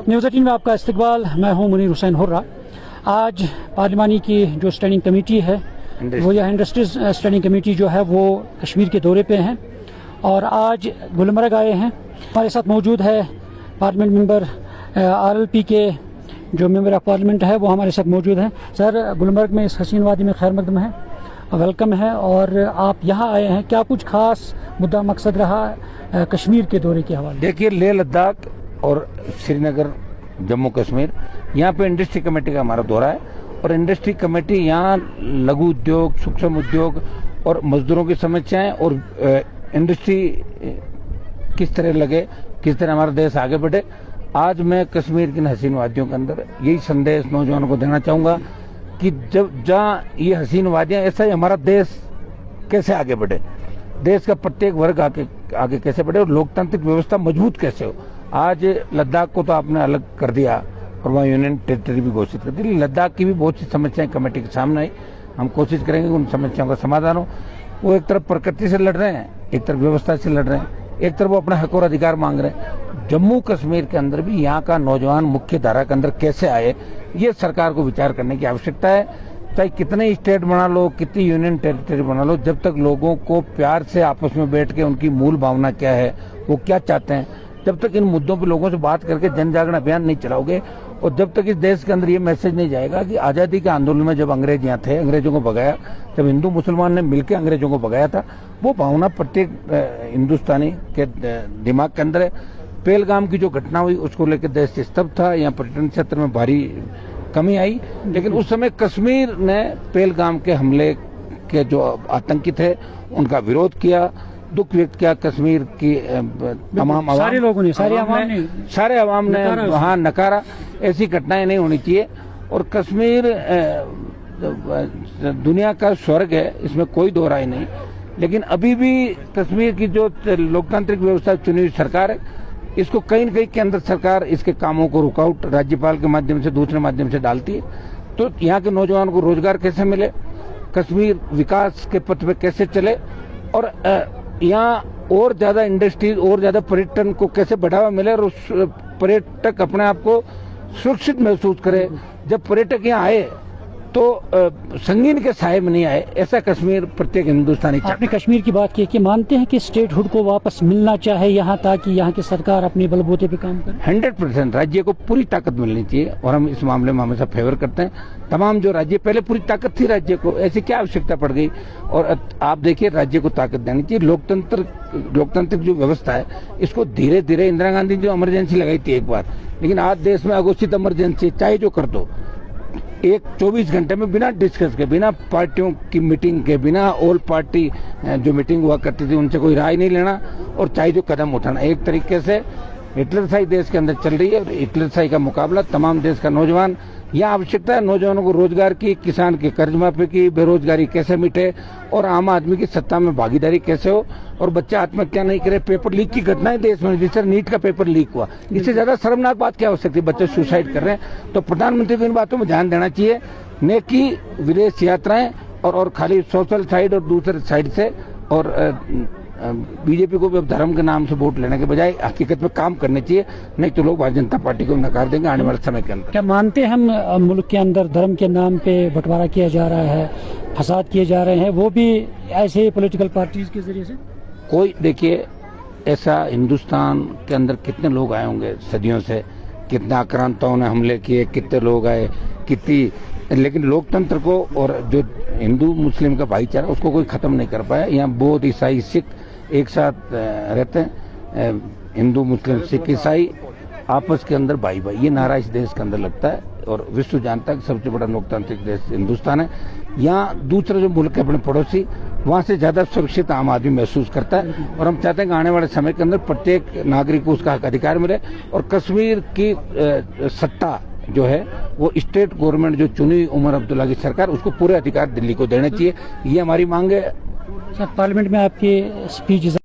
News 18 में आपका इस्तकबाल। मैं हूं मुनीर हुसैन हुर्रा। आज पार्लिमानी की जो स्टैंडिंग कमेटी है वो यह इंडस्ट्रीज स्टैंडिंग कमेटी जो है वो कश्मीर के दौरे पे हैं और आज गुलमर्ग आए हैं। हमारे साथ मौजूद है पार्लियामेंट मेंबर RLP के जो मेंबर ऑफ पार्लियामेंट है वो हमारे साथ मौजूद हैं। सर, गुलमर्ग में इस हसीन वादी में खैर मकदम है, वेलकम है और आप यहाँ आए हैं, क्या कुछ खास मुद्दा मकसद रहा कश्मीर के दौरे के हवाले? देखिए, लेह लद्दाख और श्रीनगर जम्मू कश्मीर यहाँ पे इंडस्ट्री कमेटी का हमारा दौरा है और इंडस्ट्री कमेटी यहाँ लघु उद्योग, सूक्ष्म उद्योग और मजदूरों की समस्याएं और इंडस्ट्री किस तरह लगे, किस तरह हमारा देश आगे बढ़े। आज मैं कश्मीर की हसीन वादियों के अंदर यही संदेश नौजवानों को देना चाहूँगा कि जब जहाँ ये हसीन वादियाँ, ऐसा ही हमारा देश कैसे आगे बढ़े, देश का प्रत्येक वर्ग आगे कैसे बढ़े और लोकतांत्रिक व्यवस्था मजबूत कैसे हो। आज लद्दाख को तो आपने अलग कर दिया और वहाँ यूनियन टेरिटरी भी घोषित कर दी। लद्दाख की भी बहुत सी समस्याएं कमेटी के सामने आई, हम कोशिश करेंगे कि उन समस्याओं का समाधान हो। वो एक तरफ प्रकृति से लड़ रहे हैं, एक तरफ व्यवस्था से लड़ रहे हैं, एक तरफ वो अपना हक और अधिकार मांग रहे हैं। जम्मू कश्मीर के अंदर भी यहाँ का नौजवान मुख्य धारा के अंदर कैसे आए, ये सरकार को विचार करने की आवश्यकता है। चाहे कितने स्टेट बना लो, कितनी यूनियन टेरिटरी बना लो, जब तक लोगों को प्यार से आपस में बैठ के उनकी मूल भावना क्या है, वो क्या चाहते हैं, जब तक इन मुद्दों पे लोगों से बात करके जन जागरण अभियान नहीं चलाओगे और जब तक इस देश के अंदर ये मैसेज नहीं जाएगा कि आज़ादी के आंदोलन में जब अंग्रेज यहाँ थे, अंग्रेजों को भगाया, जब हिंदू मुसलमान ने मिलकर अंग्रेजों को भगाया था, वो भावना प्रत्येक हिंदुस्तानी के दिमाग के अंदर है। पहलगाम की जो घटना हुई उसको लेकर देश स्तब्ध था, यहाँ पर्यटन क्षेत्र में भारी कमी आई, लेकिन उस समय कश्मीर ने पहलगाम के हमले के जो आतंकी थे उनका विरोध किया, दुख व्यक्त किया। कश्मीर की तमाम सारे लोगों ने, सारे अवाम ने वहाँ नकारा। ऐसी घटनाएं नहीं होनी चाहिए और कश्मीर दुनिया का स्वर्ग है, इसमें कोई दो राय नहीं। लेकिन अभी भी कश्मीर की जो लोकतांत्रिक व्यवस्था चुनी हुई सरकार है, इसको कहीं न कहीं केंद्र सरकार इसके कामों को रुकावट राज्यपाल के माध्यम से, दूसरे माध्यम से डालती है। तो यहाँ के नौजवानों को रोजगार कैसे मिले, कश्मीर विकास के पथ पे कैसे चले और यहाँ और ज्यादा इंडस्ट्रीज और ज्यादा पर्यटन को कैसे बढ़ावा मिले और उस पर्यटक अपने आप को सुरक्षित महसूस करे। जब पर्यटक यहाँ आए तो संगीन के साए में नहीं आए, ऐसा कश्मीर प्रत्येक हिंदुस्तानी चाहता है। आपने कश्मीर की बात की कि मानते हैं कि स्टेटहुड को वापस मिलना चाहे यहाँ, ताकि यहाँ की सरकार अपने बलबूते पे काम करे? 100% राज्य को पूरी ताकत मिलनी चाहिए और हम इस मामले में हमेशा फेवर करते हैं। तमाम जो राज्य, पहले पूरी ताकत थी राज्य को, ऐसी क्या आवश्यकता पड़ गई? और आप देखिए, राज्य को ताकत देनी चाहिए। लोकतांत्रिक जो व्यवस्था है, इसको धीरे धीरे, इंदिरा गांधी जो इमरजेंसी लगाई थी एक बार, लेकिन आज देश में अघोषित इमरजेंसी चाहे जो कर दो, 24 घंटे में बिना डिस्कस के, बिना पार्टियों की मीटिंग के, बिना ऑल पार्टी जो मीटिंग हुआ करती थी उनसे कोई राय नहीं लेना और चाहे जो कदम उठाना। एक तरीके से हिटलरशाही देश के अंदर चल रही है और हिटलरशाही का मुकाबला तमाम देश का नौजवान, यहाँ आवश्यकता है नौजवानों को रोजगार की, किसान के कर्ज माफी की, बेरोजगारी कैसे मिटे और आम आदमी की सत्ता में भागीदारी कैसे हो और बच्चे आत्महत्या नहीं करे। पेपर लीक की घटनाएं देश में, जिस तरह नीट का पेपर लीक हुआ, इससे ज्यादा शर्मनाक बात क्या हो सकती है? बच्चे सुसाइड कर रहे हैं। तो प्रधानमंत्री को इन बातों में ध्यान देना चाहिए। नेकी, विदेश यात्राएं और खाली सोशल साइड और दूसरे साइड से, और बीजेपी को भी अब धर्म के नाम से वोट लेने के बजाय हकीकत में काम करने चाहिए, नहीं तो लोग भारतीय जनता पार्टी को नकार देंगे आने वाले समय के अंदर। क्या मानते हैं हम मुल्क के अंदर धर्म के नाम पे बंटवारा किया जा रहा है, फसाद किए जा रहे हैं, वो भी ऐसे पॉलिटिकल पार्टीज के जरिए से? कोई, देखिए, ऐसा हिंदुस्तान के अंदर कितने लोग आए होंगे सदियों से, कितने आक्रांताओं ने हमले किए, कितने लोग आए, कितनी, लेकिन लोकतंत्र को और जो हिंदू मुस्लिम का भाईचारा उसको कोई खत्म नहीं कर पाया। यहाँ बौद्ध, ईसाई, सिख एक साथ रहते हैं। हिंदू, मुस्लिम, सिख, ईसाई आपस के अंदर भाई भाई, ये नारा इस देश के अंदर लगता है और विश्व जानता है कि सबसे बड़ा लोकतांत्रिक देश हिंदुस्तान है। यहाँ दूसरे जो मुल्क है अपने पड़ोसी, वहाँ से ज्यादा सुरक्षित आम आदमी महसूस करता है और हम चाहते हैं कि आने वाले समय के अंदर प्रत्येक नागरिक को उसका हक अधिकार मिले और कश्मीर की सत्ता जो है वो स्टेट गवर्नमेंट जो चुनी उमर अब्दुल्ला की सरकार, उसको पूरे अधिकार दिल्ली को देने चाहिए। ये हमारी मांग है। पार्लियामेंट में आपकी स्पीच